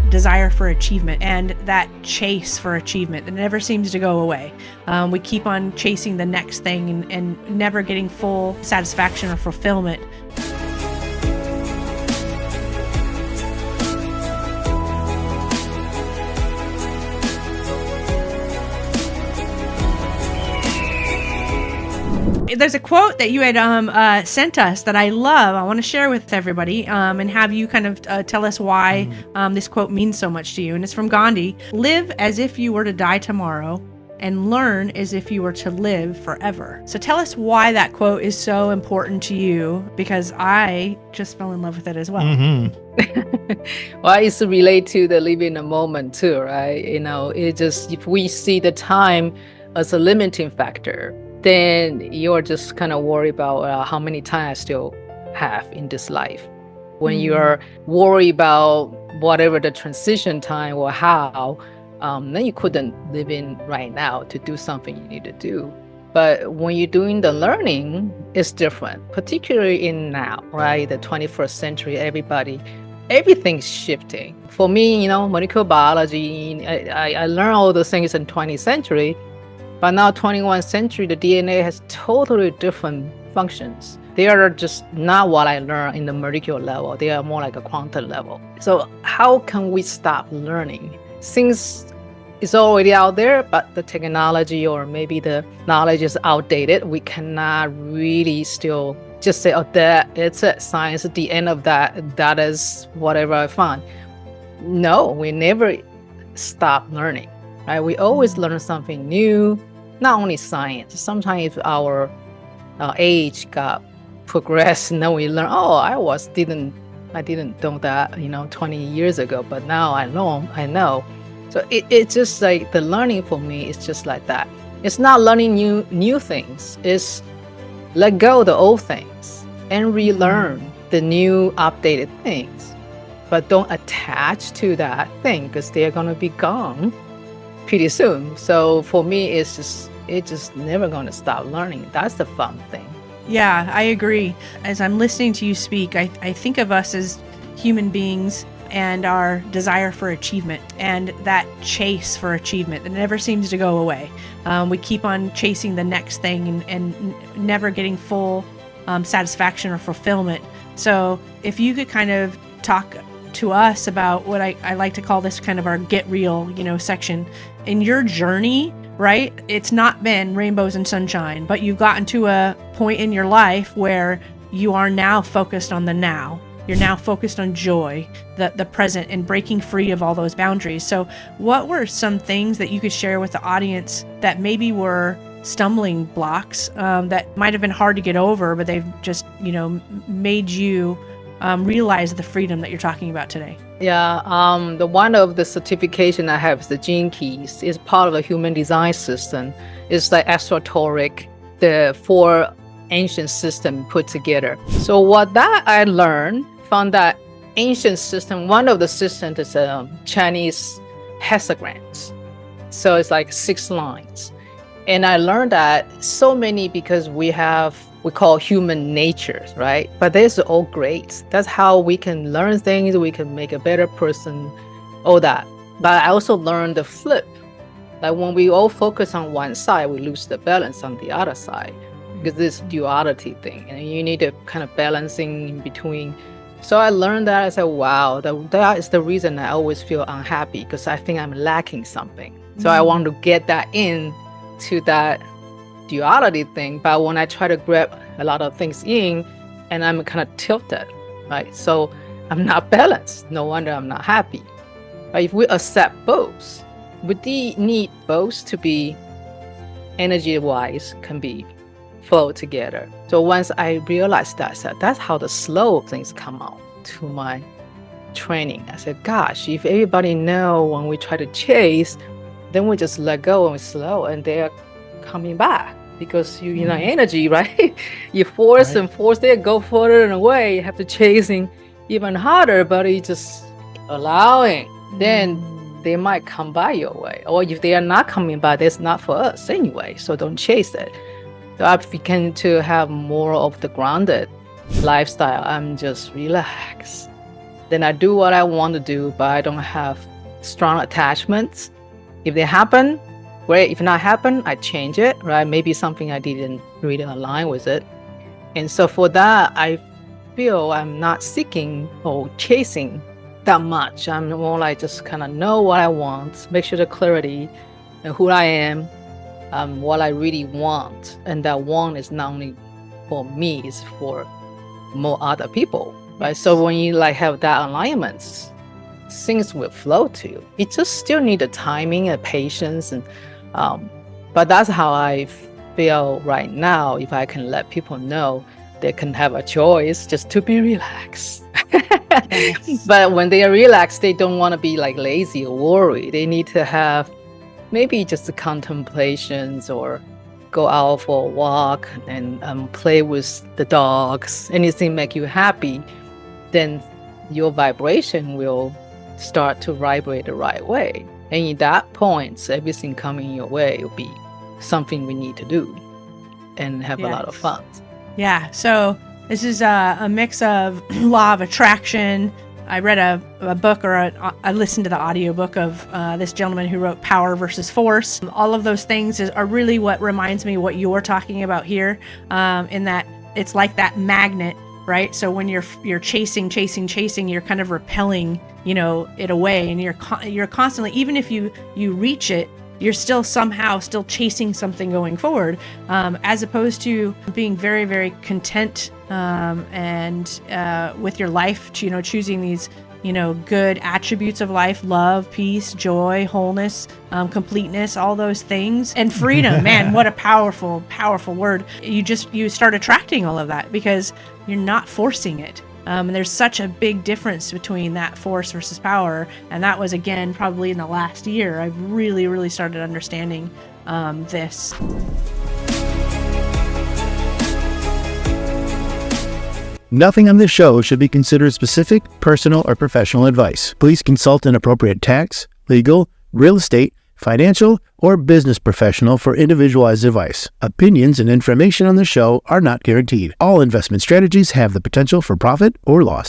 desire for achievement and that chase for achievement that never seems to go away. We keep on chasing the next thing and never getting full satisfaction or fulfillment. There's a quote that you had sent us that I love. I want to share with everybody and have you kind of tell us why this quote means so much to you. And it's from Gandhi. Live as if you were to die tomorrow and learn as if you were to live forever. So tell us why that quote is so important to you, because I just fell in love with it as well. Well, it's relate to the live in the moment too, right? It just, if we see the time as a limiting factor, then you're just kind of worried about how many time I still have in this life. When you're worried about whatever the transition time or how, then you couldn't live in right now to do something you need to do. But when you're doing the learning, it's different, particularly in now, right? The 21st century, everything's shifting. For me, molecular biology, I learned all those things in 20th century. But now 21st century, the DNA has totally different functions. They are just not what I learned in the molecular level. They are more like a quantum level. So how can we stop learning? Things is already out there, but the technology or maybe the knowledge is outdated. We cannot really still just say, oh, it's it. Science at the end of that is whatever I found. No, we never stop learning, right? We always learn something new. Not only science, sometimes if our age got progressed, and then we learn, I didn't know that, 20 years ago, but now I know. So it's just like the learning for me is just like that. It's not learning new things. It's let go of the old things and relearn the new updated things, but don't attach to that thing because they're gonna be gone pretty soon. So for me, it's just never going to stop learning. That's the fun thing. Yeah, I agree. As I'm listening to you speak, I think of us as human beings and our desire for achievement and that chase for achievement that never seems to go away. We keep on chasing the next thing and never getting full satisfaction or fulfillment. So if you could kind of talk to us about what I like to call this kind of our get real, section in your journey, right? It's not been rainbows and sunshine, but you've gotten to a point in your life where you are now focused on the now. You're now focused on joy, the present, and breaking free of all those boundaries. So what were some things that you could share with the audience that maybe were stumbling blocks that might have been hard to get over, but they've just, made you realize the freedom that you're talking about today? Yeah, the one of the certification I have is the gene keys. It's part of the human design system. It's like esoteric, the 4 ancient system put together. So what that I learned from that ancient system, one of the systems is Chinese hexagrams. So it's like 6 lines. And I learned that so many because we call human nature, right? But this is all great. That's how we can learn things. We can make a better person, all that. But I also learned the flip. Like when we all focus on one side, we lose the balance on the other side because this duality thing. And you need to kind of balancing in between. So I learned that. I said, wow, that is the reason I always feel unhappy because I think I'm lacking something. So I want to get that in to that duality thing, but when I try to grab a lot of things in and I'm kind of tilted, right? So I'm not balanced. No wonder I'm not happy. But if we accept both, we need both to be energy-wise can be flow together. So once I realized that, I said, that's how the slow things come out to my training. I said, gosh, if everybody know when we try to chase, then we just let go and we slow and they're coming back. Because you know energy, right? You force and force, they go further and away. You have to chasing even harder, but you just allowing. Then they might come by your way. Or if they are not coming by, that's not for us anyway. So don't chase it. So I began to have more of the grounded lifestyle. I'm just relaxed. then I do what I want to do, but I don't have strong attachments. If they happen, great. If not happen, I change it, right? Maybe something I didn't really align with it. And so for that, I feel I'm not seeking or chasing that much. I'm more like just kind of know what I want, make sure the clarity and who I am, what I really want. And that want is not only for me, it's for more other people, right? Yes. So when you like have that alignment, things will flow to you. You just still need the timing and patience, and but that's how I feel right now. If I can let people know, they can have a choice just to be relaxed. Yes. But when they are relaxed, they don't want to be like lazy or worried. They need to have maybe just the contemplations or go out for a walk and play with the dogs, anything make you happy, then your vibration will start to vibrate the right way. And in that point, everything coming your way will be something we need to do and have a lot of Yes. fun. Yeah. So this is a mix of law of attraction. I read a book, or I listened to the audiobook of this gentleman who wrote Power versus Force. All of those things are really what reminds me what you're talking about here, in that it's like that magnet, right? So when you're chasing, you're kind of repelling, it away, and you're constantly, even if you reach it, you're still somehow still chasing something going forward, as opposed to being very, very content and with your life, choosing these, good attributes of life: love, peace, joy, wholeness, completeness, all those things, and freedom. Man, what a powerful, powerful word. You start attracting all of that because you're not forcing it. And there's such a big difference between that force versus power. And that was, again, probably in the last year, I've really, really started understanding this. Nothing on this show should be considered specific, personal, or professional advice. Please consult an appropriate tax, legal, real estate, financial, or business professional for individualized advice. Opinions and information on the show are not guaranteed. All investment strategies have the potential for profit or loss.